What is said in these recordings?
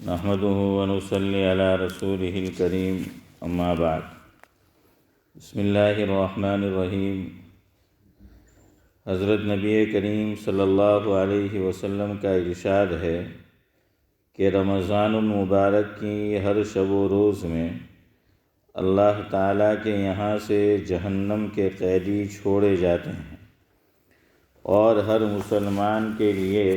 نحمده ونصلي على رسوله الكريم اما بعد بسم اللہ الرحمن الرحیم۔ حضرت نبی کریم صلی اللہ علیہ وسلم کا ارشاد ہے کہ رمضان المبارک کی ہر شب و روز میں اللہ تعالیٰ کے یہاں سے جہنم کے قیدی چھوڑے جاتے ہیں، اور ہر مسلمان کے لیے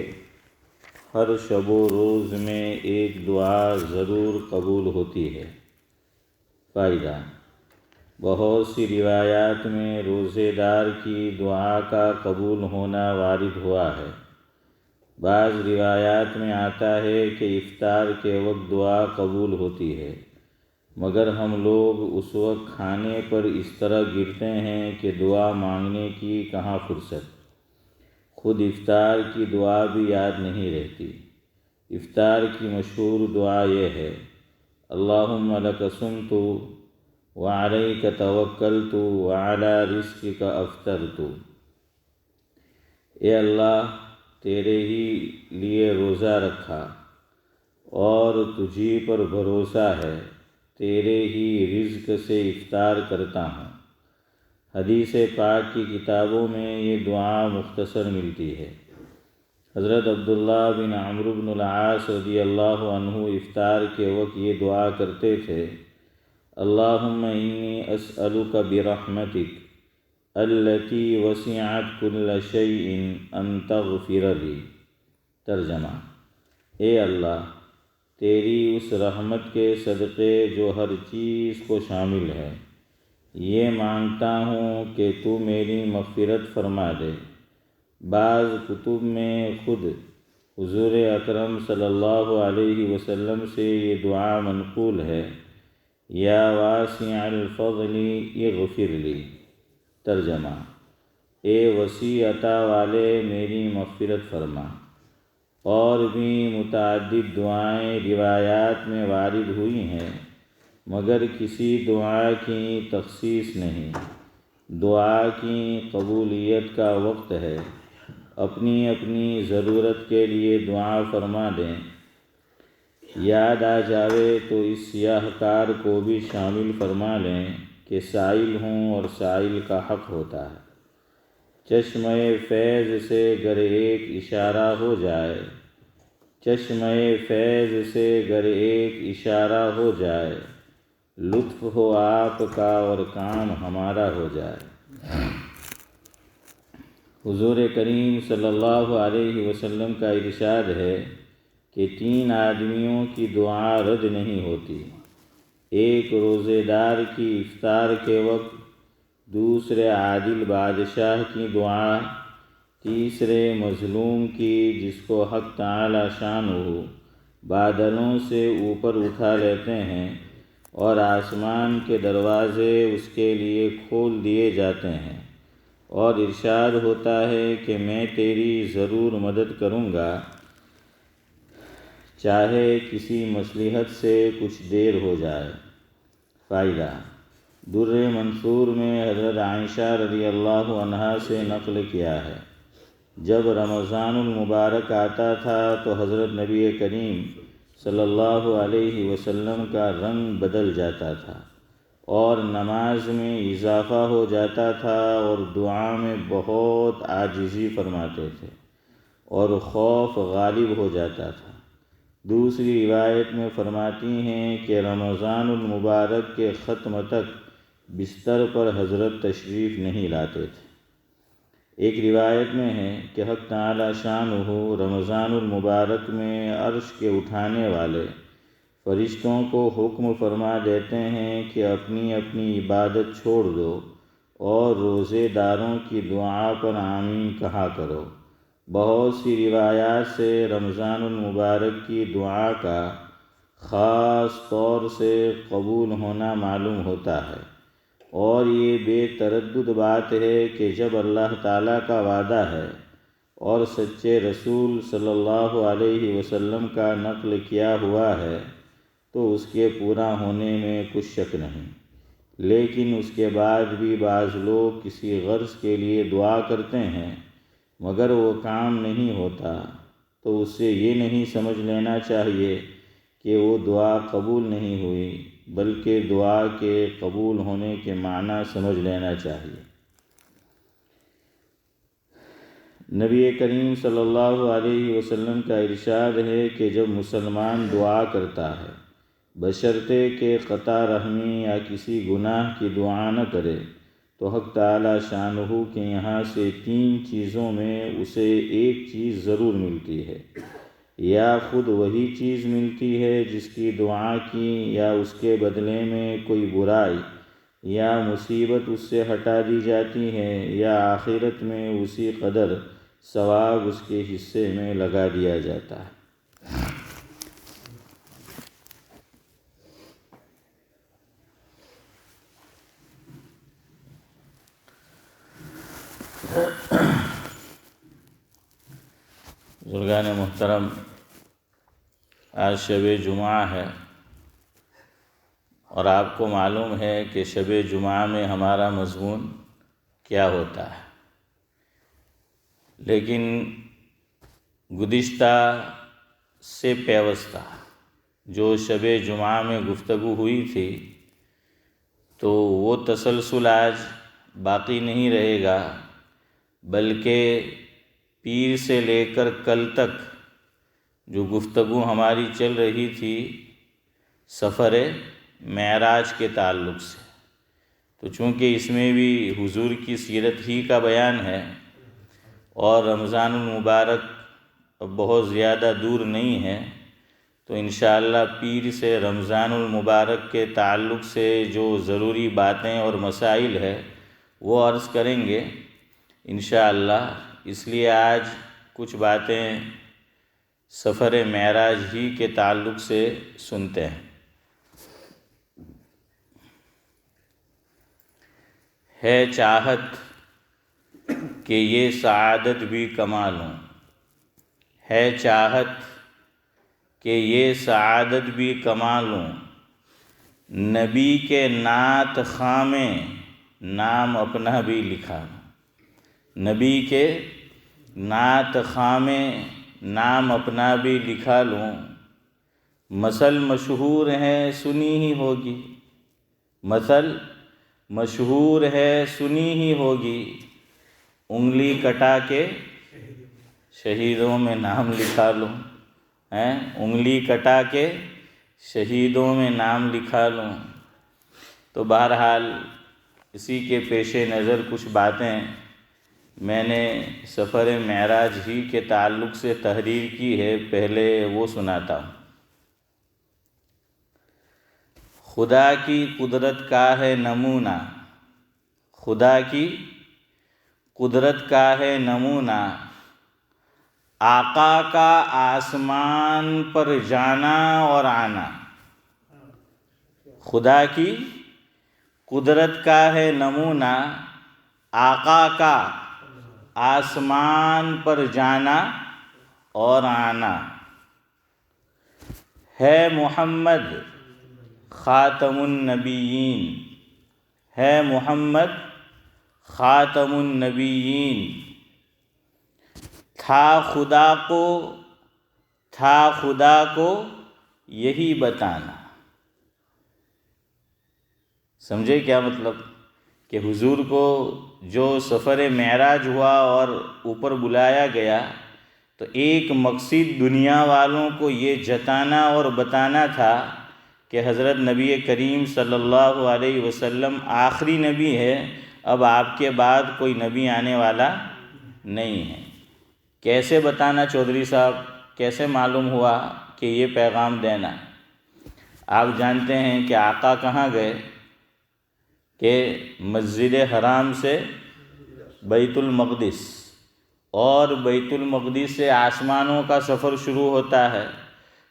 ہر شب و روز میں ایک دعا ضرور قبول ہوتی ہے۔ فائدہ: بہت سی روایات میں روزے دار کی دعا کا قبول ہونا وارد ہوا ہے۔ بعض روایات میں آتا ہے کہ افطار کے وقت دعا قبول ہوتی ہے، مگر ہم لوگ اس وقت کھانے پر اس طرح گرتے ہیں کہ دعا مانگنے کی کہاں فرصت، خود افطار کی دعا بھی یاد نہیں رہتی۔ افطار کی مشہور دعا یہ ہے: اللہم لک صمت وعلیک توکلت وعلی رزقک افطرت۔ اے اللہ، تیرے ہی لیے روزہ رکھا اور تجھی پر بھروسہ ہے، تیرے ہی رزق سے افطار کرتا ہوں۔ حدیث پاک کی کتابوں میں یہ دعا مختصر ملتی ہے۔ حضرت عبداللہ بن عمرو بن العاص رضی اللہ عنہ افطار کے وقت یہ دعا کرتے تھے: اللہم انی اسألک برحمتک التی وسعت کل شیء ان تغفر لی۔ ترجمہ: اے اللہ، تیری اس رحمت کے صدقے جو ہر چیز کو شامل ہے، یہ مانگتا ہوں کہ تو میری مغفرت فرما دے۔ بعض کتب میں خود حضور اکرم صلی اللہ علیہ وسلم سے یہ دعا منقول ہے: یا واسع الفضل اغفر لی۔ ترجمہ: اے وسیع عطا والے، میری مغفرت فرما۔ اور بھی متعدد دعائیں روایات میں وارد ہوئی ہیں، مگر کسی دعا کی تخصیص نہیں۔ دعا کی قبولیت کا وقت ہے، اپنی اپنی ضرورت کے لیے دعا فرما دیں۔ یاد آ جاوے تو اس سیاہ کار کو بھی شامل فرما لیں کہ سائل ہوں اور سائل کا حق ہوتا ہے۔ چشمہ فیض سے گر ایک اشارہ ہو جائے، چشمہ فیض سے گر ایک اشارہ ہو جائے، لطف ہو آپ کا اور کام ہمارا ہو جائے۔ حضور کریم صلی اللہ علیہ وسلم کا ارشاد ہے کہ 3 آدمیوں کی دعا رد نہیں ہوتی: ایک روزے دار کی افطار کے وقت، دوسرے عادل بادشاہ کی دعا، تیسرے مظلوم کی جس کو حق تعالی شانہ بادلوں سے اوپر اٹھا لیتے ہیں اور آسمان کے دروازے اس کے لیے کھول دیے جاتے ہیں، اور ارشاد ہوتا ہے کہ میں تیری ضرور مدد کروں گا، چاہے کسی مصلحت سے کچھ دیر ہو جائے۔ فائدہ: در منصور میں حضرت عائشہ رضی اللہ عنہا سے نقل کیا ہے: جب رمضان المبارک آتا تھا تو حضرت نبی کریم صلی اللہ علیہ وسلم کا رنگ بدل جاتا تھا، اور نماز میں اضافہ ہو جاتا تھا، اور دعا میں بہت عاجزی فرماتے تھے، اور خوف غالب ہو جاتا تھا۔ دوسری روایت میں فرماتی ہیں کہ رمضان المبارک کے ختم تک بستر پر حضرت تشریف نہیں لاتے تھے۔ ایک روایت میں ہے کہ حق تعالی شانہ رمضان المبارک میں عرش کے اٹھانے والے فرشتوں کو حکم فرما دیتے ہیں کہ اپنی اپنی عبادت چھوڑ دو اور روزے داروں کی دعا پر آمین کہا کرو۔ بہت سی روایات سے رمضان المبارک کی دعا کا خاص طور سے قبول ہونا معلوم ہوتا ہے، اور یہ بے تردد بات ہے کہ جب اللہ تعالیٰ کا وعدہ ہے اور سچے رسول صلی اللہ علیہ وسلم کا نقل کیا ہوا ہے تو اس کے پورا ہونے میں کچھ شک نہیں۔ لیکن اس کے بعد بھی بعض لوگ کسی غرض کے لیے دعا کرتے ہیں، مگر وہ کام نہیں ہوتا، تو اس سے یہ نہیں سمجھ لینا چاہیے کہ وہ دعا قبول نہیں ہوئی، بلکہ دعا کے قبول ہونے کے معنی سمجھ لینا چاہیے۔ نبی کریم صلی اللہ علیہ وسلم کا ارشاد ہے کہ جب مسلمان دعا کرتا ہے بشرطے کہ قطع رحمی یا کسی گناہ کی دعا نہ کرے، تو حق تعالی شانہ کے یہاں سے 3 چیزوں میں اسے ایک چیز ضرور ملتی ہے، یا خود وہی چیز ملتی ہے جس کی دعا کی، یا اس کے بدلے میں کوئی برائی یا مصیبت اس سے ہٹا دی جاتی ہے، یا آخرت میں اسی قدر ثواب اس کے حصے میں لگا دیا جاتا ہے۔ بزرگان محترم، آج شب جمعہ ہے، اور آپ کو معلوم ہے کہ شب جمعہ میں ہمارا مضمون کیا ہوتا ہے، لیکن گزشتہ سے پیوستہ جو شب جمعہ میں گفتگو ہوئی تھی، تو وہ تسلسل آج باقی نہیں رہے گا، بلکہ پیر سے لے کر کل تک جو گفتگو ہماری چل رہی تھی سفر معراج کے تعلق سے، تو چونکہ اس میں بھی حضور کی سیرت ہی کا بیان ہے، اور رمضان المبارک اب بہت زیادہ دور نہیں ہے، تو انشاءاللہ پیر سے رمضان المبارک کے تعلق سے جو ضروری باتیں اور مسائل ہے وہ عرض کریں گے انشاءاللہ۔ اس لیے آج کچھ باتیں سفر معراج ہی کے تعلق سے سنتے ہیں۔ ہے چاہت کہ یہ سعادت بھی کما لوں، ہے چاہت کہ یہ سعادت بھی کما لوں، نبی کے نعت خواں میں نام اپنا بھی لکھا لوں، نبی کے نعت خواں میں نام اپنا بھی لکھا لوں، مثل مشہور ہے سنی ہی ہوگی، مثل مشہور ہے سنی ہی ہوگی، انگلی کٹا کے شہیدوں میں نام لکھا لوں، انگلی کٹا کے شہیدوں میں نام لکھا لوں۔ تو بہرحال اسی کے پیش نظر کچھ باتیں میں نے سفر معراج ہی کے تعلق سے تحریر کی ہے، پہلے وہ سناتا ہوں۔ خدا کی قدرت کا ہے نمونہ، خدا کی قدرت کا ہے نمونہ، آقا کا آسمان پر جانا اور آنا، خدا کی قدرت کا ہے نمونہ، آقا کا آسمان پر جانا اور آنا، ہے محمد خاتم النبیین، ہے محمد خاتم النبیین، تھا خدا کو یہی بتانا۔ سمجھے کیا مطلب؟ کہ حضور کو جو سفر معراج ہوا اور اوپر بلایا گیا، تو ایک مقصد دنیا والوں کو یہ جتانا اور بتانا تھا کہ حضرت نبی کریم صلی اللہ علیہ وسلم آخری نبی ہے، اب آپ کے بعد کوئی نبی آنے والا نہیں ہے۔ کیسے بتانا چودھری صاحب؟ کیسے معلوم ہوا کہ یہ پیغام دینا؟ آپ جانتے ہیں کہ آقا کہاں گئے؟ کہ مسجد حرام سے بیت المقدس، اور بیت المقدس سے آسمانوں کا سفر شروع ہوتا ہے،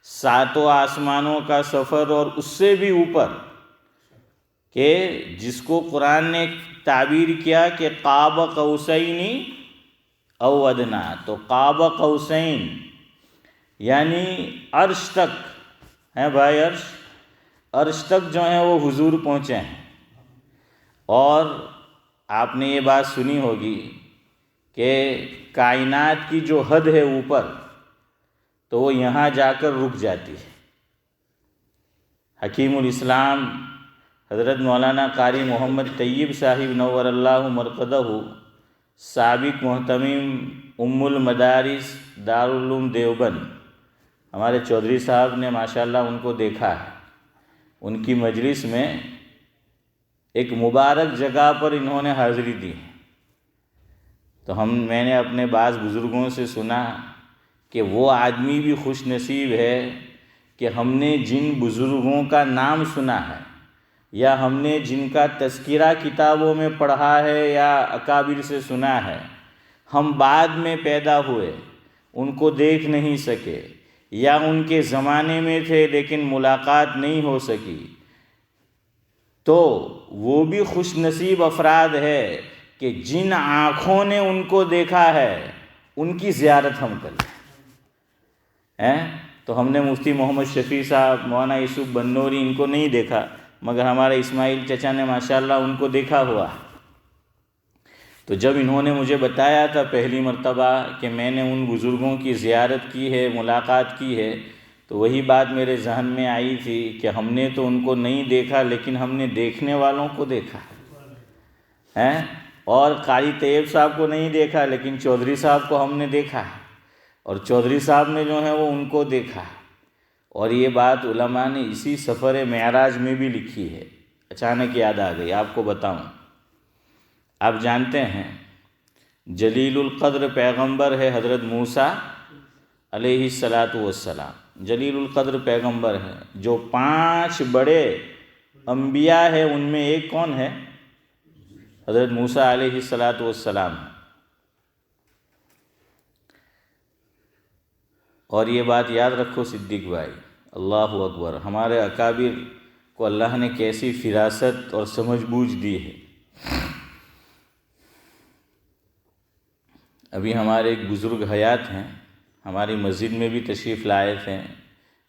7 آسمانوں کا سفر، اور اس سے بھی اوپر، کہ جس کو قرآن نے تعبیر کیا کہ قاب قوسین او ادنا، تو قاب قوسین یعنی عرش تک ہیں بھائی، عرش تک جو ہیں وہ حضور پہنچے ہیں۔ اور آپ نے یہ بات سنی ہوگی کہ کائنات کی جو حد ہے اوپر، تو وہ یہاں جا کر رک جاتی ہے، حکیم الاسلام حضرت مولانا قاری محمد طیب صاحب نور اللہ مرقدہ سابق محتمم المدارس دارالعلوم دیوبند، ہمارے چودھری صاحب نے ماشاءاللہ ان کو دیکھا ہے، ان کی مجلس میں ایک مبارک جگہ پر انہوں نے حاضری دی، تو میں نے اپنے بعض بزرگوں سے سنا کہ وہ آدمی بھی خوش نصیب ہے کہ ہم نے جن بزرگوں کا نام سنا ہے یا ہم نے جن کا تذکرہ کتابوں میں پڑھا ہے یا اکابر سے سنا ہے، ہم بعد میں پیدا ہوئے، ان کو دیکھ نہیں سکے یا ان کے زمانے میں تھے لیکن ملاقات نہیں ہو سکی، تو وہ بھی خوش نصیب افراد ہے کہ جن آنکھوں نے ان کو دیکھا ہے ان کی زیارت ہم کریں۔ تو ہم نے مفتی محمد شفیع صاحب، مولانا یوسف بنوری، ان کو نہیں دیکھا، مگر ہمارے اسماعیل چچا نے ماشاءاللہ ان کو دیکھا ہوا۔ تو جب انہوں نے مجھے بتایا تھا پہلی مرتبہ کہ میں نے ان بزرگوں کی زیارت کی ہے، ملاقات کی ہے، تو وہی بات میرے ذہن میں آئی تھی کہ ہم نے تو ان کو نہیں دیکھا لیکن ہم نے دیکھنے والوں کو دیکھا ہے، اور قاری طیب صاحب کو نہیں دیکھا لیکن چودھری صاحب کو ہم نے دیکھا ہے، اور چودھری صاحب نے جو ہے وہ ان کو دیکھا ہے۔ اور یہ بات علماء نے اسی سفر معراج میں بھی لکھی ہے۔ اچانک یاد آ گئی، آپ کو بتاؤں، آپ جانتے ہیں جلیل القدر پیغمبر ہے حضرت موسیٰ علیہ السلام، جلیل القدر پیغمبر ہے، جو 5 بڑے انبیاء ہیں ان میں ایک کون ہے؟ حضرت موسیٰ علیہ السلام۔ اور یہ بات یاد رکھو صدیق بھائی، اللہ اکبر، ہمارے اکابر کو اللہ نے کیسی فراست اور سمجھ بوجھ دی ہے۔ ابھی ہمارے ایک بزرگ حیات ہیں، ہماری مسجد میں بھی تشریف لائے تھے،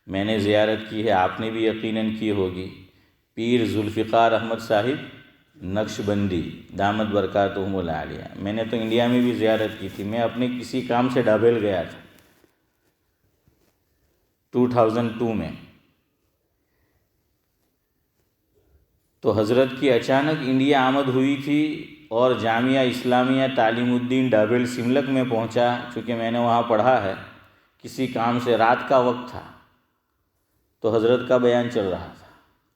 میں نے زیارت کی ہے، آپ نے بھی یقیناً کی ہوگی، پیر ذوالفقار احمد صاحب نقشبندی دامت برکاتہم العالیہ۔ میں نے تو انڈیا میں بھی زیارت کی تھی، میں اپنے کسی کام سے ڈابل گیا تھا 2002 میں، تو حضرت کی اچانک انڈیا آمد ہوئی تھی اور جامعہ اسلامیہ تعلیم الدین ڈابل سملک میں پہنچا، چونکہ میں نے وہاں پڑھا ہے، کسی کام سے، رات کا وقت تھا، تو حضرت کا بیان چل رہا تھا،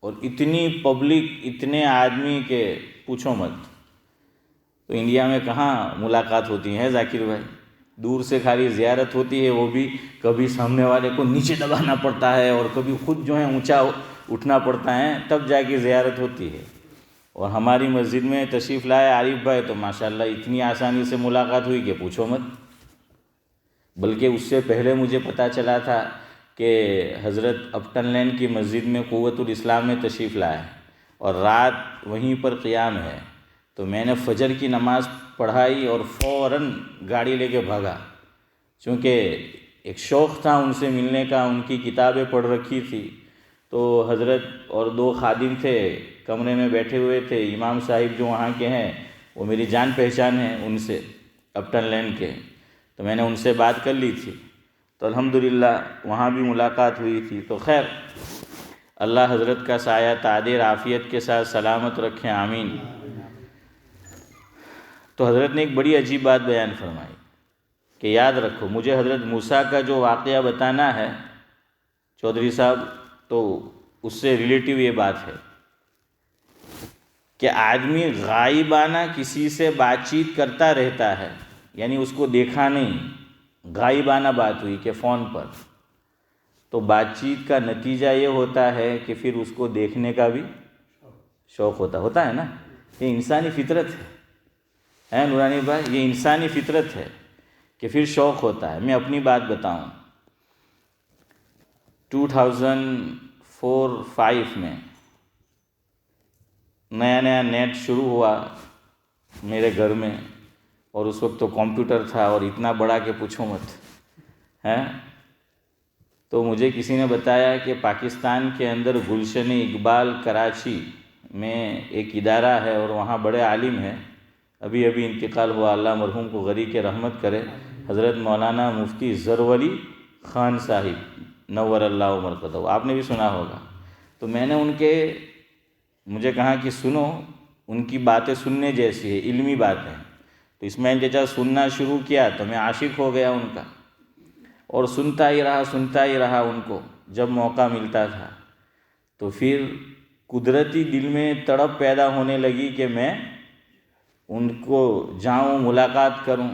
اور اتنی پبلک، اتنے آدمی کہ پوچھو مت۔ تو انڈیا میں کہاں ملاقات ہوتی ہے ذاکر بھائی، دور سے خالی زیارت ہوتی ہے، وہ بھی کبھی سامنے والے کو نیچے دبانا پڑتا ہے اور کبھی خود جو ہے اونچا اٹھنا پڑتا ہے، تب جا کے زیارت ہوتی ہے۔ اور ہماری مسجد میں تشریف لائے عارف بھائی، تو ماشاءاللہ اتنی آسانی سے ملاقات ہوئی کہ پوچھو مت، بلکہ اس سے پہلے مجھے پتہ چلا تھا کہ حضرت اپٹن لین کی مسجد میں قوت الاسلام میں تشریف لائے اور رات وہیں پر قیام ہے، تو میں نے فجر کی نماز پڑھائی اور فوراً گاڑی لے کے بھاگا، چونکہ ایک شوق تھا ان سے ملنے کا، ان کی کتابیں پڑھ رکھی تھی۔ تو حضرت اور 2 خادم تھے، کمرے میں بیٹھے ہوئے تھے، امام صاحب جو وہاں کے ہیں وہ میری جان پہچان ہے ان سے، اپٹن لین کے، تو میں نے ان سے بات کر لی تھی، تو الحمدللہ وہاں بھی ملاقات ہوئی تھی۔ تو خیر، اللہ حضرت کا سایہ تعدیر عافیت کے ساتھ سلامت رکھیں، آمین۔ تو حضرت نے ایک بڑی عجیب بات بیان فرمائی کہ یاد رکھو، مجھے حضرت موسیٰ کا جو واقعہ بتانا ہے چودھری صاحب، تو اس سے ریلیٹیو یہ بات ہے کہ آدمی غائبانہ کسی سے بات چیت کرتا رہتا ہے، یعنی اس کو دیکھا نہیں، غائبانہ بات ہوئی کہ فون پر، تو بات چیت کا نتیجہ یہ ہوتا ہے کہ پھر اس کو دیکھنے کا بھی شوق ہوتا ہے نا، یہ انسانی فطرت ہے نورانی بھائی، یہ انسانی فطرت ہے کہ پھر شوق ہوتا ہے۔ میں اپنی بات بتاؤں، 2004-05 میں نیا نیٹ شروع ہوا میرے گھر میں، اور اس وقت تو کمپیوٹر تھا اور اتنا بڑا کہ پوچھو مت ہے۔ تو مجھے کسی نے بتایا کہ پاکستان کے اندر گلشن اقبال کراچی میں ایک ادارہ ہے اور وہاں بڑے عالم ہیں، ابھی انتقال ہوا، اللہ مرحوم کو غریق رحمت کرے، حضرت مولانا مفتی زرولی خان صاحب نور اللہ مرقدہ، آپ نے بھی سنا ہوگا۔ تو میں نے مجھے کہا کہ سنو، ان کی باتیں سننے جیسی ہے، علمی باتیں. تو اسماعیل چچا سننا شروع کیا تو میں عاشق ہو گیا ان کا، اور سنتا ہی رہا ان کو جب موقع ملتا تھا. تو پھر قدرتی دل میں تڑپ پیدا ہونے لگی کہ میں ان کو جاؤں، ملاقات کروں.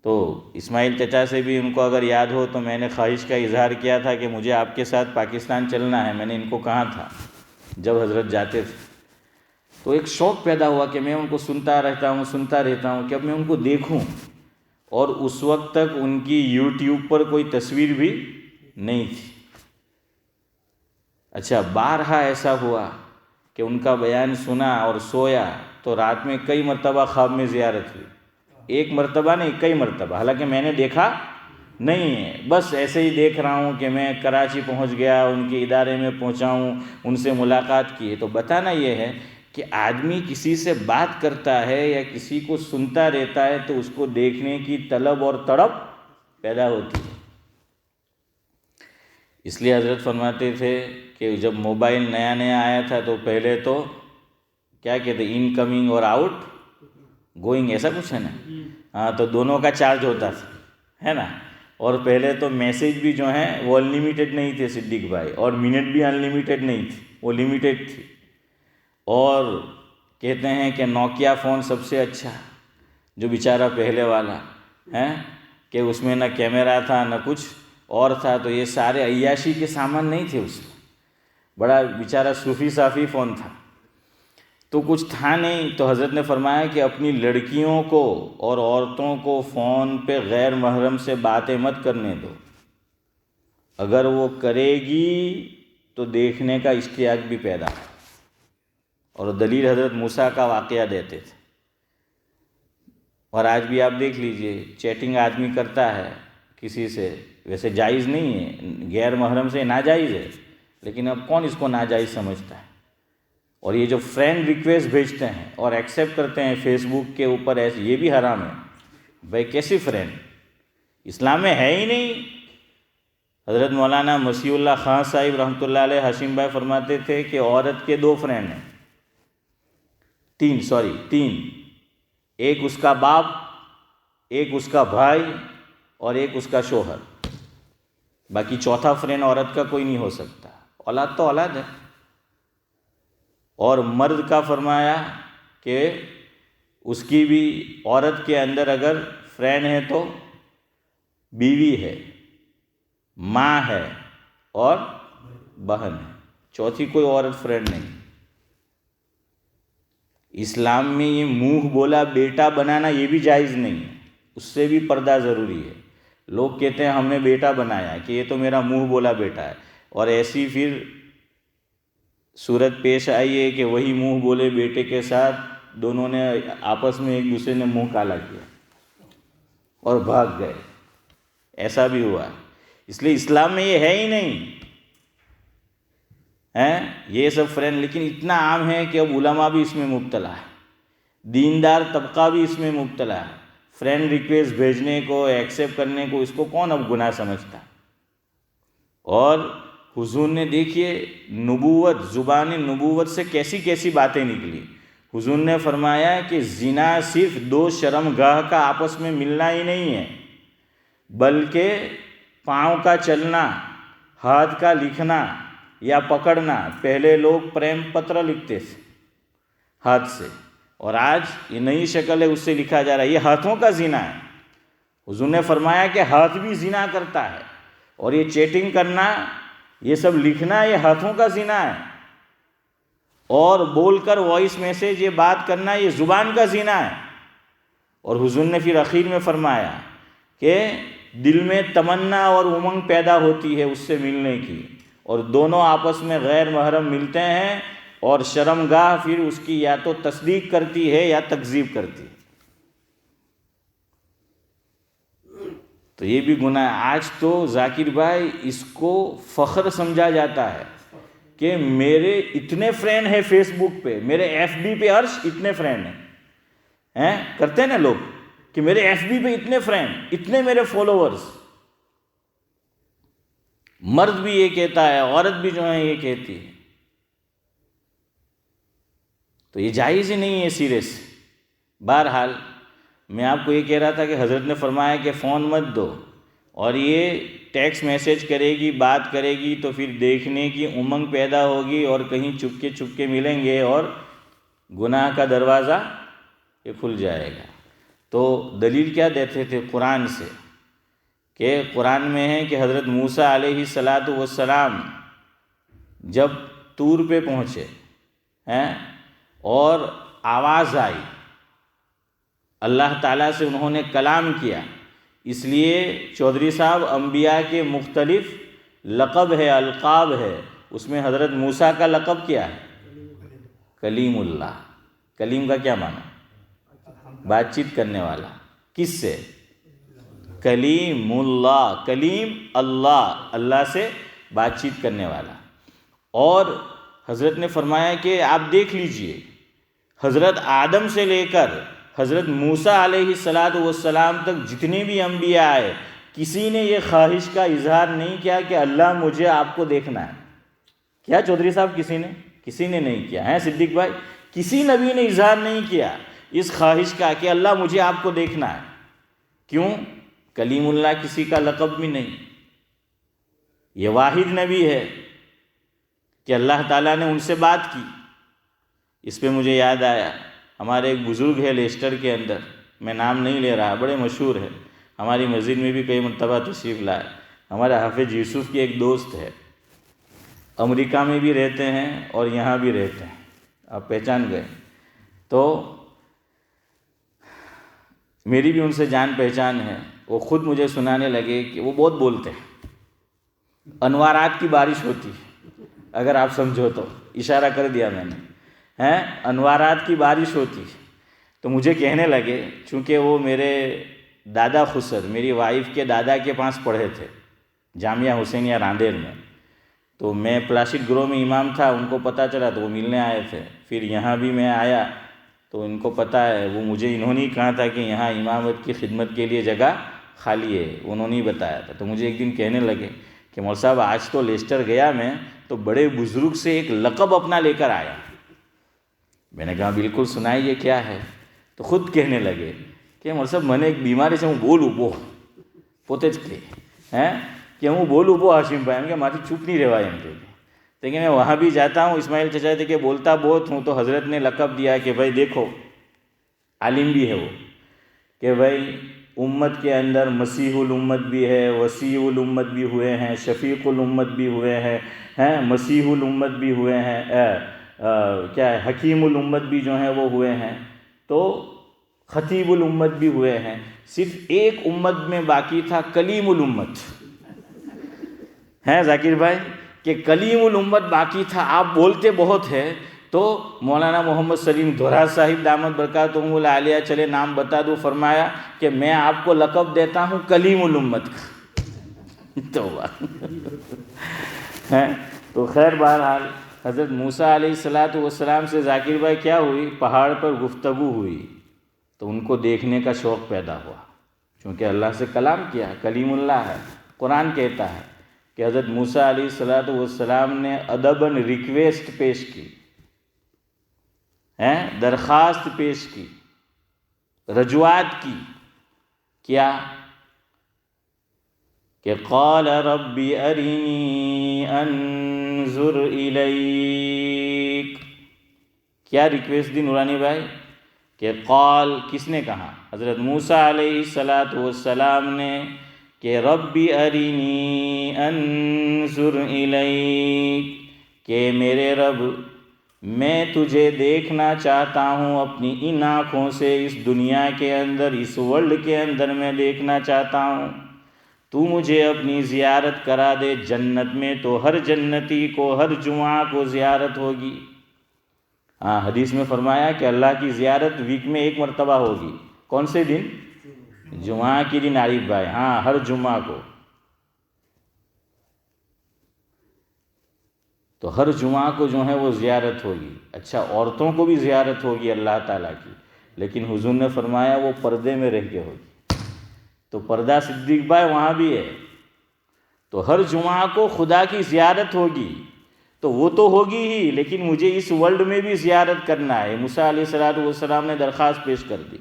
تو اسماعیل چچا سے بھی ان کو اگر یاد ہو تو میں نے خواہش کا اظہار کیا تھا کہ مجھے آپ کے ساتھ پاکستان چلنا ہے. میں نے ان کو کہا تھا جب حضرت جاتے تھے. تو ایک شوق پیدا ہوا کہ میں ان کو سنتا رہتا ہوں کہ اب میں ان کو دیکھوں. اور اس وقت تک ان کی یوٹیوب پر کوئی تصویر بھی نہیں تھی. اچھا، بارہا ایسا ہوا کہ ان کا بیان سنا اور سویا تو رات میں کئی مرتبہ خواب میں زیارت ہوئی. ایک مرتبہ نہیں، کئی مرتبہ. حالانکہ میں نے دیکھا نہیں ہے، بس ایسے ہی دیکھ رہا ہوں کہ میں کراچی پہنچ گیا، ان کے ادارے میں پہنچا ہوں، ان سے ملاقات کی ہے. تو بتانا یہ ہے کہ آدمی کسی سے بات کرتا ہے یا کسی کو سنتا رہتا ہے تو اس کو دیکھنے کی طلب اور تڑپ پیدا ہوتی ہے. اس لیے حضرت فرماتے تھے کہ جب موبائل نیا آیا تھا تو پہلے تو کیا کہتے، ان کمنگ اور آؤٹ گوئنگ، ایسا کچھ ہے نا. ہاں، تو دونوں کا چارج ہوتا تھا، ہے نا. اور پہلے تو میسیج بھی جو ہیں وہ انلیمیٹڈ نہیں تھے صدیق بھائی، اور منٹ بھی انلیمیٹڈ نہیں تھی، وہ لمیٹڈ تھی. اور کہتے ہیں کہ نوکیا فون سب سے اچھا، جو بیچارہ پہلے والا ہے کہ اس میں نہ کیمرہ تھا نہ کچھ اور تھا. تو یہ سارے عیاشی کے سامان نہیں تھے اس میں، بڑا بیچارہ صوفی صافی فون تھا. تو کچھ تھا نہیں. تو حضرت نے فرمایا کہ اپنی لڑکیوں کو اور عورتوں کو فون پہ غیر محرم سے باتیں مت کرنے دو. اگر وہ کرے گی تو دیکھنے کا اشتیاق بھی پیدا. اور دلیل حضرت موسیٰ کا واقعہ دیتے تھے. اور آج بھی آپ دیکھ لیجئے، چیٹنگ آدمی کرتا ہے کسی سے، ویسے جائز نہیں ہے، غیر محرم سے ناجائز ہے، لیکن اب کون اس کو ناجائز سمجھتا ہے. اور یہ جو فرینڈ ریکویسٹ بھیجتے ہیں اور ایکسیپٹ کرتے ہیں فیس بک کے اوپر، ایسے یہ بھی حرام ہے. بھائی کیسی فرینڈ؟ اسلام میں ہے ہی نہیں. حضرت مولانا مسیح اللہ خان صاحب رحمۃ اللہ علیہ حشیم بھائی فرماتے تھے کہ عورت کے 2 فرینڈ ہیں، تین. ایک اس کا باپ، ایک اس کا بھائی، اور ایک اس کا شوہر. باقی چوتھا فرینڈ عورت کا کوئی نہیں ہو سکتا. اولاد تو اولاد ہے. اور مرد کا فرمایا کہ اس کی بھی، عورت کے اندر اگر فرینڈ ہے تو بیوی ہے، ماں ہے اور بہن ہے. چوتھی کوئی عورت فرینڈ نہیں. اسلام میں یہ منہ بولا بیٹا بنانا یہ بھی جائز نہیں ہے، اس سے بھی پردہ ضروری ہے. لوگ کہتے ہیں ہم نے بیٹا بنایا کہ یہ تو میرا منہ بولا بیٹا ہے، اور ایسی پھر صورت پیش آئی ہے کہ وہی منہ بولے بیٹے کے ساتھ دونوں نے آپس میں ایک دوسرے نے منہ کالا کیا اور بھاگ گئے. ایسا بھی ہوا. اس لیے اسلام میں یہ ہے ہی نہیں یہ سب فرینڈ. لیکن اتنا عام ہے کہ اب علماء بھی اس میں مبتلا ہے، دیندار طبقہ بھی اس میں مبتلا ہے. فرینڈ ریکویسٹ بھیجنے کو، ایکسیپٹ کرنے کو، اس کو کون اب گناہ سمجھتا. اور حضور نے دیکھیے نبوت، زبان نبوت سے کیسی کیسی باتیں نکلی. حضور نے فرمایا کہ زنا صرف 2 شرمگاہ کا آپس میں ملنا ہی نہیں ہے، بلکہ پاؤں کا چلنا، ہاتھ کا لکھنا یا پکڑنا. پہلے لوگ پریم پتر لکھتے تھے ہاتھ سے، اور آج یہ نئی شکل ہے، اس سے لکھا جا رہا ہے. یہ ہاتھوں کا زنا ہے. حضور نے فرمایا کہ ہاتھ بھی زنا کرتا ہے. اور یہ چیٹنگ کرنا، یہ سب لکھنا، یہ ہاتھوں کا زنا ہے. اور بول کر وائس میسیج یہ بات کرنا، یہ زبان کا زنا ہے. اور حضور نے پھر اخیر میں فرمایا کہ دل میں تمنا اور امنگ پیدا ہوتی ہے اس سے ملنے کی، اور دونوں آپس میں غیر محرم ملتے ہیں، اور شرمگاہ پھر اس کی یا تو تصدیق کرتی ہے یا تکذیب کرتی ہے. تو یہ بھی گناہ ہے. آج تو ذاکر بھائی اس کو فخر سمجھا جاتا ہے کہ میرے اتنے فرینڈ ہیں فیس بک پہ، میرے ایف بی پہ عرش اتنے فرینڈ ہیں. کرتے ہیں نا لوگ کہ میرے ایف بی پہ اتنے فرینڈ، اتنے میرے فالوورز. مرد بھی یہ کہتا ہے، عورت بھی جو ہے یہ کہتی ہے، تو یہ جائز ہی نہیں ہے سرے سے۔ بہرحال میں آپ کو یہ کہہ رہا تھا کہ حضرت نے فرمایا کہ فون مت دو، اور یہ ٹیکسٹ میسیج کرے گی، بات کرے گی تو پھر دیکھنے کی امنگ پیدا ہوگی، اور کہیں چپ کے ملیں گے اور گناہ کا دروازہ یہ کھل جائے گا۔ تو دلیل کیا دیتے تھے؟ قرآن سے، کہ قرآن میں ہے کہ حضرت موسیٰ علیہ السلام جب طور پہ پہنچے ہیں اور آواز آئی، اللہ تعالیٰ سے انہوں نے کلام کیا، اس لیے چودھری صاحب انبیاء کے مختلف لقب ہے، القاب ہے، اس میں حضرت موسیٰ کا لقب کیا ہے؟ کلیم اللہ۔ کلیم کا کیا معنی؟ بات چیت کرنے والا۔ کس سے؟ کلیم اللہ، کلیم اللہ، اللہ سے بات چیت کرنے والا۔ اور حضرت نے فرمایا کہ آپ دیکھ لیجئے، حضرت آدم سے لے کر حضرت موسیٰ علیہ السلام تک جتنے بھی انبیاء آئے، کسی نے یہ خواہش کا اظہار نہیں کیا کہ اللہ مجھے آپ کو دیکھنا ہے۔ کیا چودھری صاحب؟ کسی نے نہیں کیا ہے صدیق بھائی؟ کسی نبی نے اظہار نہیں کیا اس خواہش کا کہ اللہ مجھے آپ کو دیکھنا ہے۔ کیوں؟ کلیم اللہ کسی کا لقب بھی نہیں، یہ واحد نبی ہے کہ اللہ تعالیٰ نے ان سے بات کی۔ اس پہ مجھے یاد آیا، ہمارے ایک بزرگ ہے لیسٹر کے اندر، میں نام نہیں لے رہا، بڑے مشہور ہے، ہماری مسجد میں بھی کئی مرتبہ تشریف لائے، ہمارے حافظ یوسف کے ایک دوست ہے، امریکہ میں بھی رہتے ہیں اور یہاں بھی رہتے ہیں، آپ پہچان گئے۔ تو میری بھی ان سے جان پہچان ہے، وہ خود مجھے سنانے لگے کہ وہ بہت بولتے ہیں، انوارات کی بارش ہوتی ہے، اگر آپ سمجھو تو، اشارہ کر دیا میں نے، انوارات کی بارش ہوتی ہے، تو مجھے کہنے لگے، چونکہ وہ میرے دادا خسر، میری وائف کے دادا کے پاس پڑھے تھے جامعہ حسینیہ راندیر میں، تو میں پلاسٹ گروہ میں امام تھا، ان کو پتہ چلا تو وہ ملنے آئے تھے، پھر یہاں بھی میں آیا تو ان کو پتہ ہے، وہ مجھے انہوں نے کہا تھا کہ یہاں امامت کی خدمت کے لیے جگہ خالی ہے، انہوں نے بتایا تھا، تو مجھے ایک دن کہنے لگے کہ مول صاحب آج تو لیسٹر گیا میں تو بڑے بزرگ سے ایک لقب اپنا لے کر آیا۔ میں نے کہا بالکل سنائیے کیا ہے؟ تو خود کہنے لگے کہ مول صاحب میں نے ایک بیماری سے ہوں بولوں بو پوتے کے کہ ہوں بولوں بو ہاشم بھائی کہ ماتی چپ نہیں رہا ایم کے، لیکن میں وہاں بھی جاتا ہوں، اسماعیل چچا تھے کہ بولتا بہت ہوں، تو حضرت نے لقب دیا کہ بھائی دیکھو، عالم بھی ہے وہ، کہ بھائی امت کے اندر مسیح الامت بھی ہے، وسیع الامت بھی ہوئے ہیں، شفیق الامت بھی ہوئے ہیں، مسیح الامت بھی ہوئے ہیں، کیا ہے، حکیم الامت بھی جو ہیں وہ ہوئے ہیں، تو خطیب الامت بھی ہوئے ہیں، صرف ایک امت میں باقی تھا کلیم الامت، ہیں ذاکر بھائی، کہ کلیم الامت باقی تھا۔ آپ بولتے بہت ہے، تو مولانا محمد سلیم دھورا صاحب دامت برکاتہم العالیہ، چلے نام بتا دوں، فرمایا کہ میں آپ کو لقب دیتا ہوں کلیم الامت کا۔ تو خیر بہرحال حضرت موسیٰ علیہ السلام سے ذاکر بھائی کیا ہوئی؟ پہاڑ پر گفتگو ہوئی، تو ان کو دیکھنے کا شوق پیدا ہوا، چونکہ اللہ سے کلام کیا، کلیم اللہ ہے۔ قرآن کہتا ہے کہ حضرت موسیٰ علیہ السلام نے ادباً ریکویسٹ پیش کی، درخواست پیش کی، رجوعات کی، کیا کہ قال رب ارنی انظر الیک، کیا ریکویسٹ دی نورانی بھائی؟ کہ قال کس نے کہا؟ حضرت موسیٰ علیہ السلام نے، کہ رب ارنی انظر الیک، کہ میرے رب میں تجھے دیکھنا چاہتا ہوں اپنی ان آنکھوں سے، اس دنیا کے اندر، اس ورلڈ کے اندر میں دیکھنا چاہتا ہوں، تو مجھے اپنی زیارت کرا دے جنت میں، تو ہر جنتی کو ہر جمعہ کو زیارت ہوگی۔ حدیث میں فرمایا کہ اللہ کی زیارت ویک میں ایک مرتبہ ہوگی، کون سے دن؟ جمعہ کی دن عارف بھائی، ہر جمعہ کو، تو ہر جمعہ کو جو ہے وہ زیارت ہوگی۔ اچھا، عورتوں کو بھی زیارت ہوگی اللہ تعالیٰ کی، لیکن حضور نے فرمایا وہ پردے میں رہ کے ہوگی۔ تو پردہ صدیق بھائی وہاں بھی ہے، تو ہر جمعہ کو خدا کی زیارت ہوگی، تو وہ تو ہوگی ہی، لیکن مجھے اس ورلڈ میں بھی زیارت کرنا ہے۔ موسیٰ علیہ السلام نے درخواست پیش کر دی۔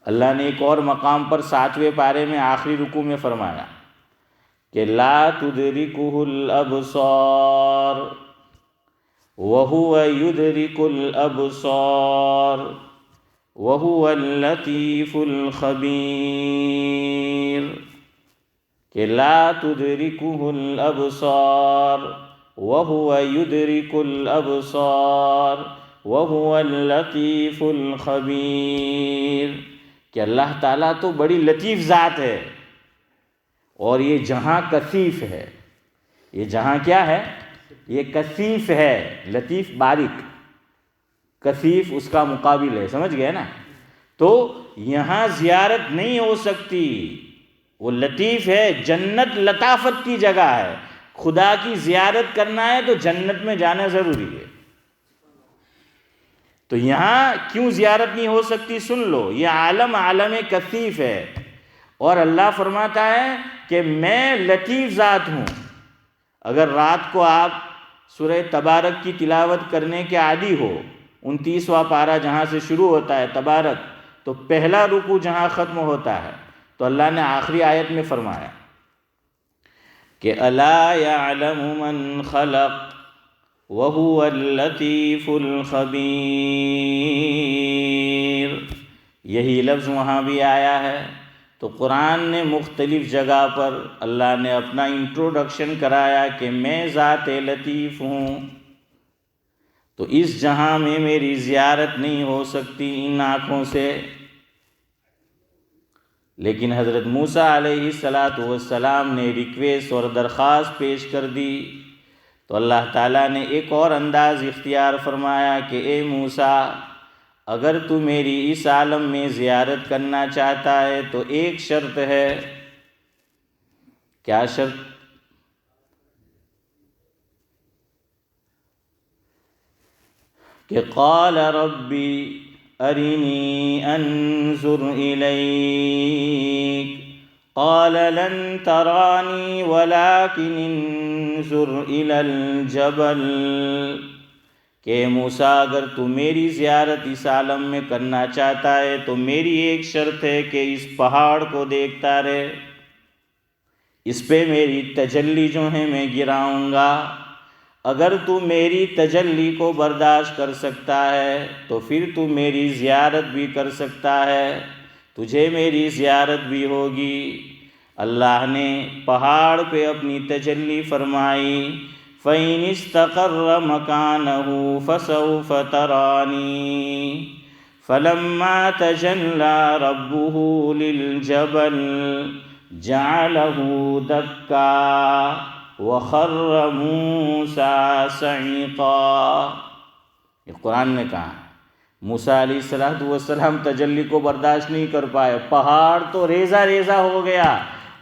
اللہ نے ایک اور مقام پر 7ویں پارے میں آخری رکوع میں فرمایا کہ لا تدرکہ الابصار وہو یدرک الابصار وہو اللطیف الخبیر، کہ لا تدرکہ الابصار وہو یدرک الابصار وہو اللطیف الخبیر، کہ اللہ تعالیٰ تو بڑی لطیف ذات ہے، اور یہ جہاں کثیف ہے۔ یہ جہاں کیا ہے؟ یہ کثیف ہے۔ لطیف باریک، کثیف اس کا مقابل ہے، سمجھ گئے نا؟ تو یہاں زیارت نہیں ہو سکتی، وہ لطیف ہے، جنت لطافت کی جگہ ہے۔ خدا کی زیارت کرنا ہے تو جنت میں جانا ضروری ہے۔ تو یہاں کیوں زیارت نہیں ہو سکتی سن لو، یہ عالم کثیف ہے، اور اللہ فرماتا ہے کہ میں لطیف ذات ہوں۔ اگر رات کو آپ سورہ تبارک کی تلاوت کرنے کے عادی ہو، 29واں پارہ جہاں سے شروع ہوتا ہے تبارک، تو پہلا رکوع جہاں ختم ہوتا ہے تو اللہ نے آخری آیت میں فرمایا کہ الا یعلم من خلق وہو اللطیف الخبیر، یہی لفظ وہاں بھی آیا ہے۔ تو قرآن نے مختلف جگہ پر اللہ نے اپنا انٹروڈکشن کرایا کہ میں ذات لطیف ہوں، تو اس جہاں میں میری زیارت نہیں ہو سکتی ان آنکھوں سے۔ لیکن حضرت موسیٰ علیہ السلام نے ریکویسٹ اور درخواست پیش کر دی، تو اللہ تعالیٰ نے ایک اور انداز اختیار فرمایا کہ اے موسیٰ، اگر تو میری اس عالم میں زیارت کرنا چاہتا ہے تو ایک شرط ہے۔ کیا شرط؟ کہ قال ربی ارنی انظر الیک قال لن ترانی ولكن انظر الی الجبل، کہ موسیٰ اگر تو میری زیارت اس عالم میں کرنا چاہتا ہے تو میری ایک شرط ہے کہ اس پہاڑ کو دیکھتا رہے، اس پہ میری تجلی جو ہے میں گراؤں گا۔ اگر تو میری تجلی کو برداشت کر سکتا ہے تو پھر تو میری زیارت بھی کر سکتا ہے، تجھے میری زیارت بھی ہوگی۔ اللہ نے پہاڑ پہ اپنی تجلی فرمائی، فَإِنِ اسْتَقَرَّ مَكَانَهُ فَسَوْفَ تَرَانِي فَلَمَّا تَجَلَّى رَبُّهُ لِلْجَبَلِ جَعَلَهُ دَكًّا وَخَرَّ مُوسَىٰ صَعِقًا۔ یہ قرآن نے کہا موسیٰ علیہ السلام تجلی کو برداشت نہیں کر پائے، پہاڑ تو ریزہ ریزہ ہو گیا،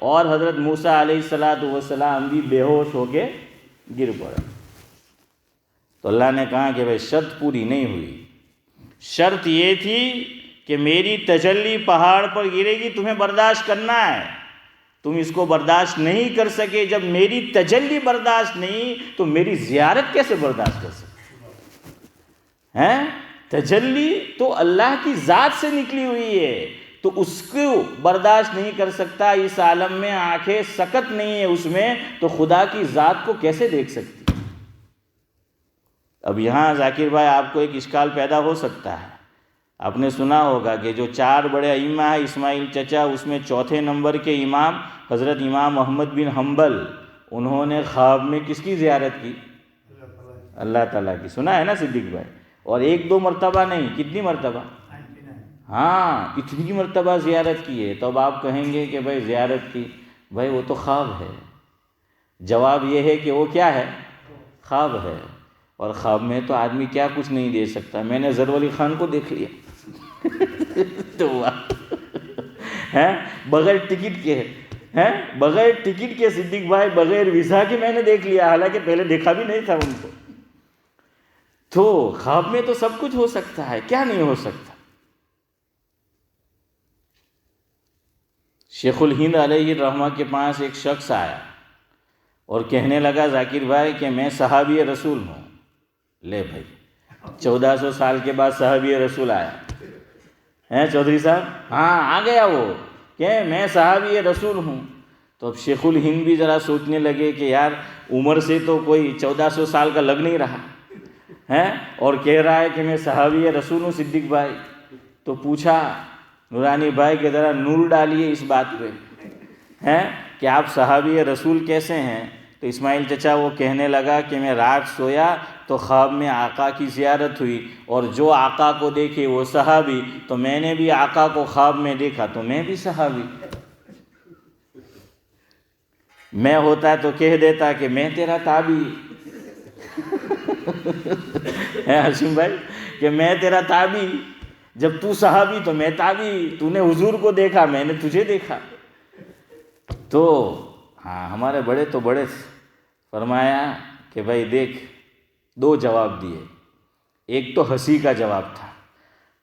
اور حضرت موسیٰ علیہ السلام بھی بے ہوش ہو کے گر پڑا۔ تو اللہ نے کہا کہ بھائی شرط پوری نہیں ہوئی، شرط یہ تھی کہ میری تجلی پہاڑ پر گرے گی، تمہیں برداشت کرنا ہے، تم اس کو برداشت نہیں کر سکے۔ جب میری تجلی برداشت نہیں تو میری زیارت کیسے برداشت کر سکتے ہیں؟ تجلی تو اللہ کی ذات سے نکلی ہوئی ہے، تو اس کو برداشت نہیں کر سکتا، اس عالم میں آنکھیں سکت نہیں ہے اس میں، تو خدا کی ذات کو کیسے دیکھ سکتی؟ اب یہاں ذاکر بھائی آپ کو ایک اشکال پیدا ہو سکتا ہے۔ آپ نے سنا ہوگا کہ جو 4 بڑے ائمہ ہیں، اسماعیل چچا، اس میں چوتھے نمبر کے امام حضرت امام احمد بن حنبل، انہوں نے خواب میں کس کی زیارت کی؟ اللہ تعالیٰ کی۔ سنا ہے نا صدیق بھائی؟ اور 1-2 مرتبہ نہیں، کتنی مرتبہ؟ ہاں، اتنی مرتبہ زیارت کی ہے۔ تو اب آپ کہیں گے کہ بھائی زیارت کی، بھائی وہ تو خواب ہے۔ جواب یہ ہے کہ وہ کیا ہے؟ خواب ہے، اور خواب میں تو آدمی کیا کچھ نہیں دے سکتا۔ میں نے ظفر علی خان کو دیکھ لیا تو بغیر ٹکٹ کے بغیر ٹکٹ کے صدیق بھائی، بغیر ویزا کے میں نے دیکھ لیا، حالانکہ پہلے دیکھا بھی نہیں تھا ان کو۔ تو خواب میں تو سب کچھ ہو سکتا ہے، کیا نہیں ہو سکتا؟ شیخ الہند علیہ الرحمہ کے پاس ایک شخص آیا، اور کہنے لگا ذاکر بھائی کہ میں صحابی رسول ہوں۔ لے بھائی، 1400 سال کے بعد صحابی رسول آیا ہیں چودھری صاحب، ہاں آ گیا وہ کہ میں صحابی رسول ہوں۔ تو اب شیخ الہند بھی ذرا سوچنے لگے کہ یار عمر سے تو کوئی 1400 سال کا لگ نہیں رہا ہے، اور کہہ رہا ہے کہ میں صحابی رسول ہوں صدیق بھائی۔ تو پوچھا نورانی بھائی کہ ذرا نور ڈالیے اس بات پہ ہیں کہ آپ صحابی رسول کیسے ہیں؟ تو اسماعیل چچا وہ کہنے لگا کہ میں رات سویا تو خواب میں آقا کی زیارت ہوئی، اور جو آقا کو دیکھے وہ صحابی، تو میں نے بھی آقا کو خواب میں دیکھا تو میں بھی صحابی۔ میں ہوتا تو کہہ دیتا کہ میں تیرا تابعی ہے ہاشم بھائی، کہ میں تیرا تابعی، جب تو صحابی تو میں تابعی، تو نے حضور کو دیکھا میں نے تجھے دیکھا۔ تو ہاں ہمارے بڑے تو بڑے فرمایا کہ بھائی دیکھ، دو جواب دیے۔ ایک تو ہنسی کا جواب تھا،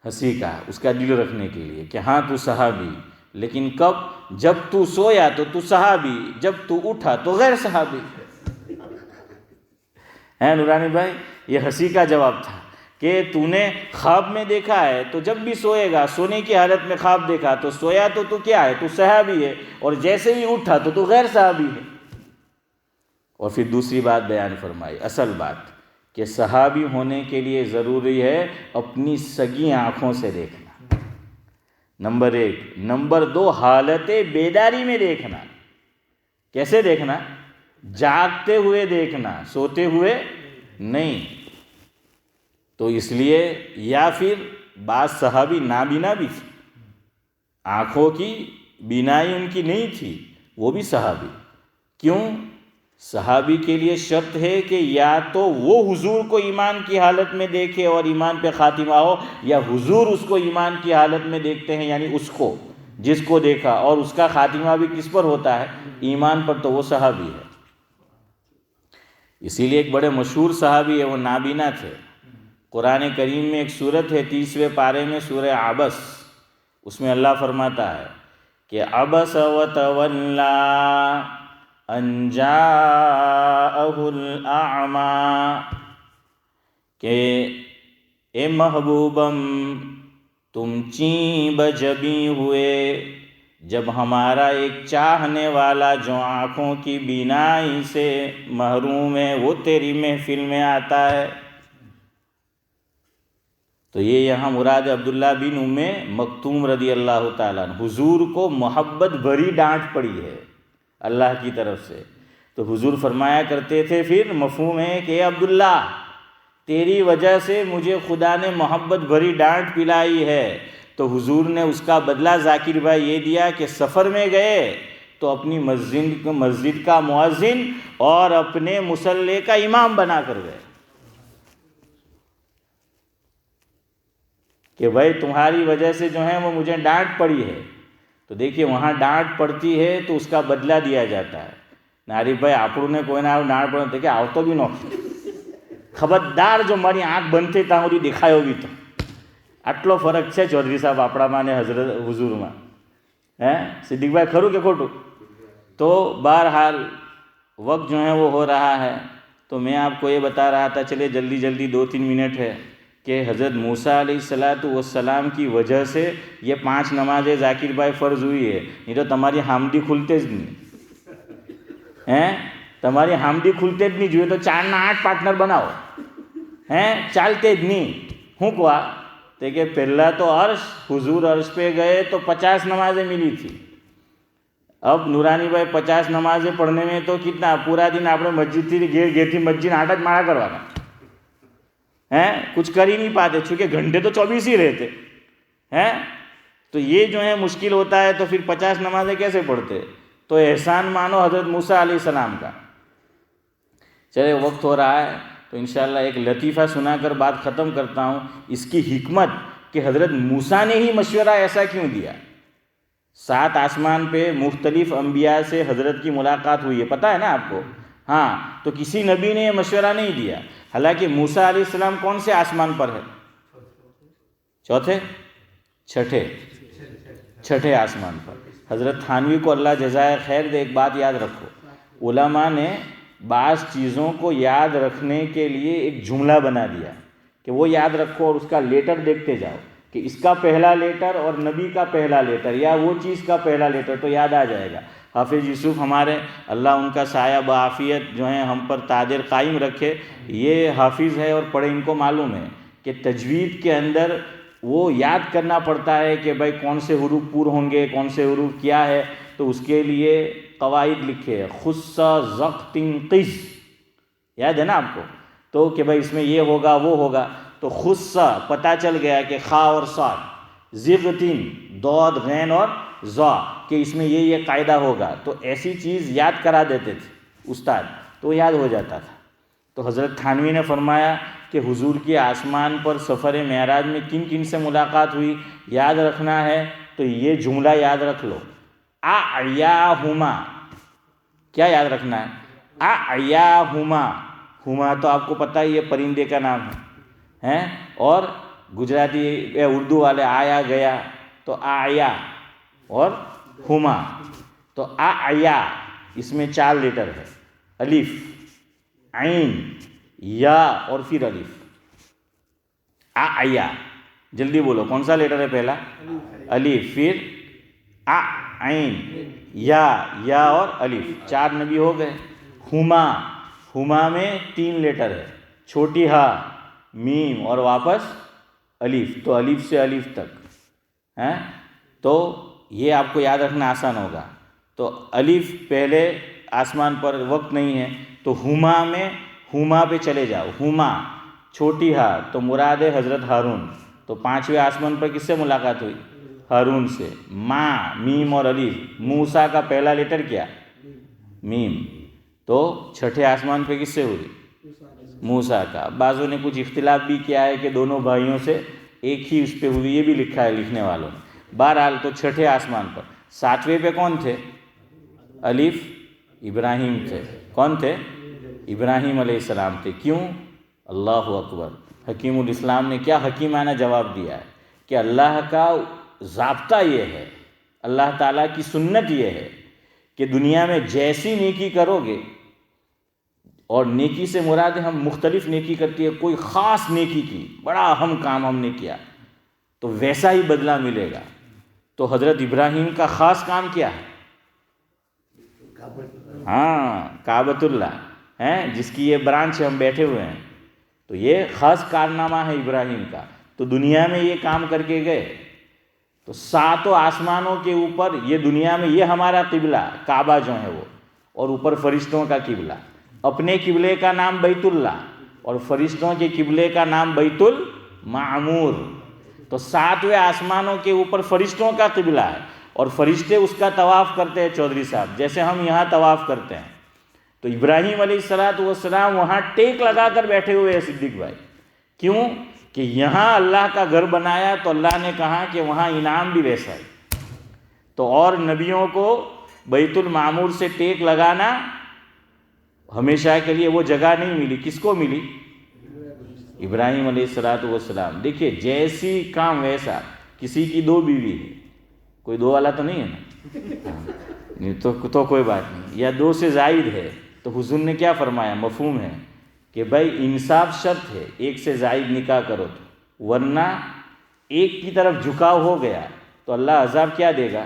ہنسی کا اس کا دل رکھنے کے لیے کہ ہاں تو صحابی، لیکن کب؟ جب تو سویا تو تو صحابی، جب تو اٹھا تو غیر صحابی ہے نورانی بھائی۔ یہ ہنسی کا جواب تھا کہ تو نے خواب میں دیکھا ہے تو جب بھی سوئے گا، سونے کی حالت میں خواب دیکھا تو سویا تو کیا ہے؟ تو صحابی ہے، اور جیسے ہی اٹھا تو غیر صحابی ہے۔ اور پھر دوسری بات بیان فرمائی، اصل بات کہ صحابی ہونے کے لیے ضروری ہے اپنی سگی آنکھوں سے دیکھنا، نمبر 1۔ نمبر 2، حالت بیداری میں دیکھنا۔ کیسے دیکھنا؟ جاگتے ہوئے دیکھنا، سوتے ہوئے نہیں۔ تو اس لیے یا پھر بعض صحابی نابینا بھی تھے، آنکھوں کی بینائی ان کی نہیں تھی، وہ بھی صحابی۔ کیوں؟ صحابی کے لیے شرط ہے کہ یا تو وہ حضور کو ایمان کی حالت میں دیکھے اور ایمان پہ خاتمہ ہو، یا حضور اس کو ایمان کی حالت میں دیکھتے ہیں، یعنی اس کو جس کو دیکھا اور اس کا خاتمہ بھی کس پر ہوتا ہے؟ ایمان پر، تو وہ صحابی ہے۔ اسی لیے ایک بڑے مشہور صحابی ہے، وہ نابینا تھے۔ قرآن کریم میں ایک سورت ہے 30ویں پارے میں، سورہ عبس، اس میں اللہ فرماتا ہے کہ عبس وتولی ان جاءہ الاعمی، کہ اے محبوبم تم چیں بجبی ہوئے جب ہمارا ایک چاہنے والا جو آنکھوں کی بینائی سے محروم ہے وہ تیری محفل میں آتا ہے۔ تو یہ یہاں مراد عبداللہ بن ام مکتوم رضی اللہ تعالیٰ عنہ، حضور کو محبت بھری ڈانٹ پڑی ہے اللہ کی طرف سے۔ تو حضور فرمایا کرتے تھے، پھر مفہوم ہے کہ اے عبداللہ تیری وجہ سے مجھے خدا نے محبت بھری ڈانٹ پلائی ہے۔ تو حضور نے اس کا بدلہ ذاکر بھائی یہ دیا کہ سفر میں گئے تو اپنی مسجد کا مؤذن اور اپنے مصلی کا امام بنا کر گئے کہ بھائی تمہاری وجہ سے جو ہے وہ مجھے ڈانٹ پڑی ہے۔ تو دیکھیے وہاں ڈانٹ پڑتی ہے تو اس کا بدلہ دیا جاتا ہے۔ ناری بھائی آپ نے کوئی نہ ڈانٹ پڑے دیکھے آؤ تو بھی نو خبردار جو મારી આંખ બંધ થઈ ત્યાં સુધી દેખાયો બી તો આટલો ફરક છે ચૌધરી સાહેબ આપણામાં ને હઝરત હુઝુરમાં હે સિદ્દીક ભાઈ ખરું કે ખોટું? تو بہرحال وقت جو ہے وہ ہو رہا ہے، تو میں آپ کو یہ بتا رہا تھا، چلے جلدی جلدی 2-3 منٹ ہے کہ حضرت موسیٰ علیہ السلام کی وجہ سے یہ 5 نمازیں ذاکر بھائی فرض ہوئی ہے، نہیں تو تمہاری حامدی کھلتے જ نہیں ہیں، તમારી હામદી ખુલતે જ નહીં, જોઈએ તો 4ના 8 પાર્ટનર બનાવો ہیں ચાલતે જ નહીં. શું કહવા તે કે પહેલાં તો અર્શ હુઝુર અર્શ પہ ગئے تو 50 نمازیں ملی تھی. اب نورانی بھائی 50 نمازیں پڑھنے میں تو کتنا پورا دن آپ نے مسجد تھی گھر تھی مسجد آٹا જ માળા કરવાના ہیں، کچھ کر ہی نہیں پاتے چونکہ گھنٹے تو 24 ہی رہتے ہیں. تو یہ جو ہے مشکل ہوتا ہے، تو پھر 50 نمازیں کیسے پڑھتے؟ تو احسان مانو حضرت موسیٰ علیہ السلام کا. چلے وقت ہو رہا ہے تو انشاءاللہ ایک لطیفہ سنا کر بات ختم کرتا ہوں. اس کی حکمت کہ حضرت موسیٰ نے ہی مشورہ ایسا کیوں دیا. 7 آسمان پہ مختلف انبیاء سے حضرت کی ملاقات ہوئی ہے، پتہ ہے نا آپ کو؟ ہاں، تو کسی نبی نے یہ مشورہ نہیں دیا. حالانکہ موسیٰ علیہ السلام کون سے آسمان پر ہے؟ چوتھے؟ چھٹے آسمان پر. حضرت تھانوی کو اللہ جزائے خیر دے، ایک بات یاد رکھو، علماء نے بعض چیزوں کو یاد رکھنے کے لیے ایک جملہ بنا دیا کہ وہ یاد رکھو اور اس کا لیٹر دیکھتے جاؤ کہ اس کا پہلا لیٹر اور نبی کا پہلا لیٹر یا وہ چیز کا پہلا لیٹر، تو یاد آ جائے گا۔ حافظ یوسف ہمارے، اللہ ان کا سایہ بعافیت جو ہیں ہم پر تاجر قائم رکھے، یہ حافظ ہے اور پڑھے، ان کو معلوم ہے کہ تجوید کے اندر وہ یاد کرنا پڑتا ہے کہ بھائی کون سے حروف پور ہوں گے، کون سے حروف کیا ہے، تو اس کے لیے قواعد لکھے، خص ضغط قز، یاد ہے نا آپ کو، تو کہ بھائی اس میں یہ ہوگا وہ ہوگا، تو خص پتہ چل گیا کہ خا اور صاد، ضغطین ضاد غین اور ظا، کہ اس میں یہ قاعدہ ہوگا، تو ایسی چیز یاد کرا دیتے تھے استاد، تو یاد ہو جاتا تھا۔ تو حضرت تھانوی نے فرمایا کہ حضور کی آسمان پر سفر معراج میں کن کن سے ملاقات ہوئی، یاد رکھنا ہے تو یہ جملہ یاد رکھ لو، اعیاہما، کیا یاد رکھنا ہے؟ اعیاہما، ہما تو آپ کو پتہ ہی یہ پرندے کا نام ہے، اور گجراتی اردو والے آیا گیا تو آیا اور ہما، تو آیا اس میں 4 لیٹر ہے، الف، عین، یا اور پھر الف، آیا، جلدی بولو کون سا لیٹر ہے پہلا؟ الف، پھر عین، یا اور الف، 4 نبی ہو گئے۔ ہما میں 3 لیٹر ہے، چھوٹی ہا، میم اور واپس الف، تو الف سے الف تک ہیں، تو یہ آپ کو یاد رکھنا آسان ہوگا۔ تو الف پہلے آسمان پر وقت نہیں ہے، تو ہما پہ چلے جاؤ، ہما چھوٹی ہا، تو مراد ہے حضرت ہارون، تو 5ویں آسمان پر کس سے ملاقات ہوئی؟ ہارون سے۔ میم اور الف، موسیٰ کا پہلا لیٹر کیا؟ میم، تو 6 آسمان پہ کس سے ہوئی؟ موسیٰ کا۔ بعضوں نے کچھ اختلاف بھی کیا ہے کہ دونوں بھائیوں سے ایک ہی اس پہ ہوئی، یہ بھی لکھا ہے لکھنے والوں نے۔ بہرحال تو 6 آسمان پر، 7ویں پہ کون تھے؟ الف، ابراہیم تھے۔ کون تھے؟ ابراہیم علیہ السلام تھے۔ کیوں؟ اللہ اکبر، حکیم الاسلام نے کیا حکیمانہ جواب دیا ہے کہ اللہ کا ضابطہ یہ ہے، اللہ تعالیٰ کی سنت یہ ہے کہ دنیا میں جیسی نیکی کرو گے، اور نیکی سے مراد ہے ہم مختلف نیکی کرتی ہے، کوئی خاص نیکی کی، بڑا اہم کام ہم نے کیا تو ویسا ہی بدلہ ملے گا۔ تو حضرت ابراہیم کا خاص کام کیا ہے؟ کعبۃ اللہ ہے، جس کی یہ برانچ ہم بیٹھے ہوئے ہیں، تو یہ خاص کارنامہ ہے ابراہیم کا، تو دنیا میں یہ کام کر کے گئے، تو 7 آسمانوں کے اوپر یہ دنیا میں یہ ہمارا قبلہ کعبہ جو ہے وہ، اور اوپر فرشتوں کا قبلہ، اپنے قبلے کا نام بیت اللہ اور فرشتوں کے قبلے کا نام بیت المعمور، تو 7ویں آسمانوں کے اوپر فرشتوں کا قبلہ ہے، اور فرشتے اس کا طواف کرتے ہیں چودھری صاحب، جیسے ہم یہاں طواف کرتے ہیں۔ تو ابراہیم علیہ السلام وہاں ٹیک لگا کر بیٹھے ہوئے ہیں صدیق بھائی، کیوں کہ یہاں اللہ کا گھر بنایا تو اللہ نے کہا کہ وہاں انعام بھی ویسا ہے، تو اور نبیوں کو بیت المعمور سے ٹیک لگانا ہمیشہ کے لیے وہ جگہ نہیں ملی، کس کو ملی؟ ابراہیم علیہ السلام۔ دیکھیے جیسی کام ویسا، کسی کی 2 بیوی ہے، کوئی 2 والا تو نہیں ہے نا، تو کوئی بات نہیں، یا 2 سے زائد ہے، تو حضور نے کیا فرمایا؟ مفہوم ہے کہ بھائی انصاف شرط ہے، 1 سے زائد نکاح کرو تو، ورنہ ایک کی طرف جھکاؤ ہو گیا تو اللہ عذاب کیا دے گا؟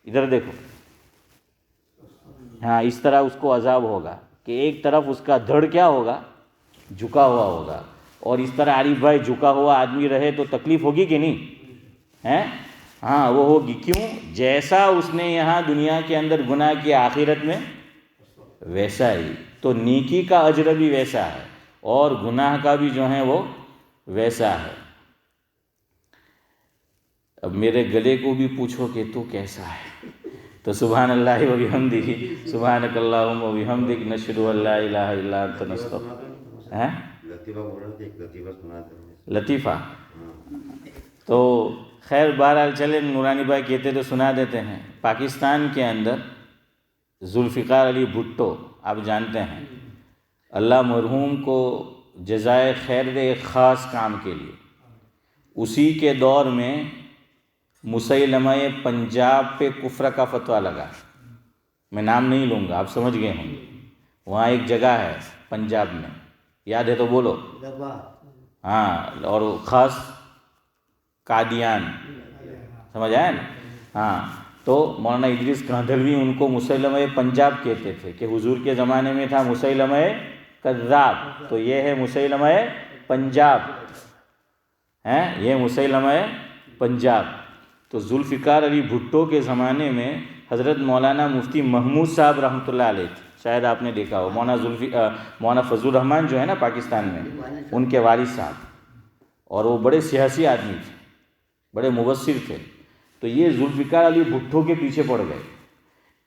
ادھر دیکھو، اس طرح اس کو عذاب ہوگا کہ ایک طرف اس کا دھڑ کیا ہوگا؟ جھکا ہوا ہوگا، اور اس طرح عارف بھائی جھکا ہوا آدمی رہے تو تکلیف ہوگی کہ نہیں؟ وہ ہوگی۔ کیوں؟ جیسا اس نے یہاں دنیا کے اندر گناہ کیا آخرت میں ویسا ہی، تو نیکی کا اجر بھی ویسا ہے اور گناہ کا بھی جو ہے وہ ویسا ہے۔ اب میرے گلے کو بھی پوچھو کہ تو کیسا ہے، تو سبحان اللہ و بحمدہ، سبحانک اللہم و بحمدک، نشہد ان لا الہ الا انت نستغفرک۔ لطیفہ تو خیر بہرحال چلے، نورانی بھائی کہتے تو سنا دیتے ہیں۔ پاکستان کے اندر ذوالفقار علی بھٹو آپ جانتے ہیں، اللہ مرحوم کو جزائے خیر دے ایک خاص کام کے لیے، اسی کے دور میں مسیلمہ پنجاب پہ کفر کا فتویٰ لگا، میں نام نہیں لوں گا, آپ سمجھ گئے ہوں گے. وہاں ایک جگہ ہے پنجاب میں, یاد ہے تو بولو. ہاں, اور خاص قادیان, سمجھ آیا نا. ہاں, تو مولانا ادریس کاندھلوی ان کو مسیلمہ پنجاب کہتے تھے کہ حضور کے زمانے میں تھا مسیلمہ کذاب, تو یہ ہے مسیلمہ پنجاب, ہیں یہ مسیلمہ پنجاب. تو ذوالفقار علی بھٹو کے زمانے میں حضرت مولانا مفتی محمود صاحب رحمۃ اللہ علیہ تھے, شاید آپ نے دیکھا ہو. مولانا فضل الرحمان جو ہے نا پاکستان میں, ان کے والد صاحب, اور وہ بڑے سیاسی آدمی تھے, بڑے مبصر تھے. تو یہ ذوالفقار علی بھٹو کے پیچھے پڑ گئے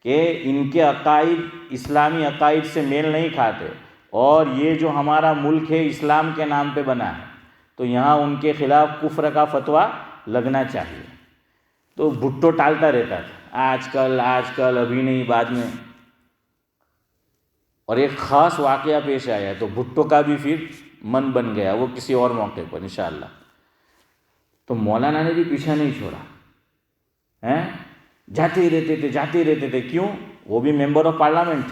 کہ ان کے عقائد اسلامی عقائد سے میل نہیں کھاتے, اور یہ جو ہمارا ملک ہے اسلام کے نام پہ بنا ہے, تو یہاں ان کے خلاف کفر کا فتویٰ لگنا چاہیے. تو بھٹو ٹالتا رہتا تھا, آج کل ابھی نہیں, بعد میں. اور ایک خاص واقعہ پیش آیا تو بھٹو کا بھی پھر من بن گیا, وہ کسی اور موقع پر انشاءاللہ. تو مولانا نے بھی پیچھا نہیں چھوڑا, جاتے ہی رہتے تھے. کیوں؟ وہ بھی ممبر آف پارلیمنٹ,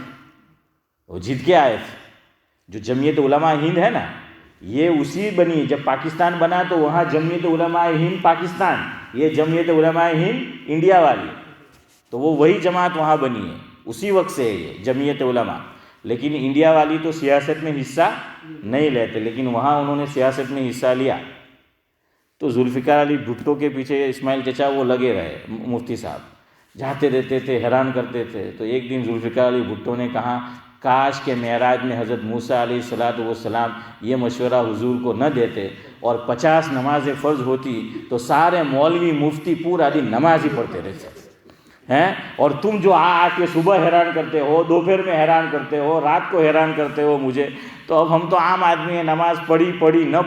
وہ جیت کے آئے تھے. جو جمعیت علماء ہند ہے نا, یہ اسی بنی, جب پاکستان بنا تو وہاں جمعیت علماء ہند پاکستان, یہ جمعیت علماء ہند انڈیا والی, تو وہ وہی جماعت وہاں بنی ہے, اسی وقت سے ہے یہ جمعیت علماء. لیکن انڈیا والی تو سیاست میں حصہ نہیں لیتے, لیکن وہاں انہوں نے سیاست میں حصہ لیا. تو ذوالفقار علی بھٹو کے پیچھے اسماعیل چچا وہ لگے رہے, مفتی صاحب جاتے رہتے تھے, حیران کرتے تھے. تو ایک دن ذوالفقار علی بھٹو نے کہا کاش کہ معراج میں حضرت موسیٰ علیہ السلام یہ مشورہ حضور کو نہ دیتے, اور 50 نمازیں فرض ہوتی تو سارے مولوی مفتی پورا دن نماز ہی پڑھتے رہتے ہیں, اور تم جو آ کے صبح حیران کرتے ہو, دوپہر میں حیران کرتے ہو, رات کو حیران کرتے ہو مجھے. تو اب ہم تو عام آدمی ہیں, نماز پڑھی نہ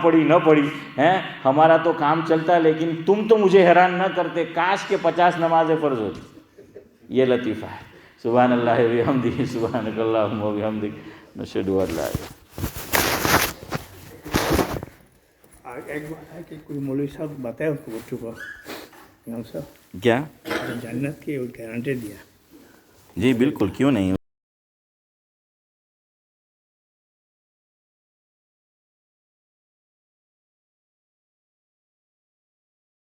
پڑھی ہیں, ہمارا تو کام چلتا ہے, لیکن تم تو مجھے حیران نہ کرتے, کاش کہ 50 نمازیں فرض ہوتی. یہ لطیفہ ہے. سبحان اللہ و بحمدہ, سبحانک اللہم و بحمدک, نشہد ان لا الہ. ایک بات ہے کہ کوئی مولوی صاحب بتایا اس کو بچوں کو کیا جنت کی گارنٹی دیا. جی بالکل, کیوں نہیں,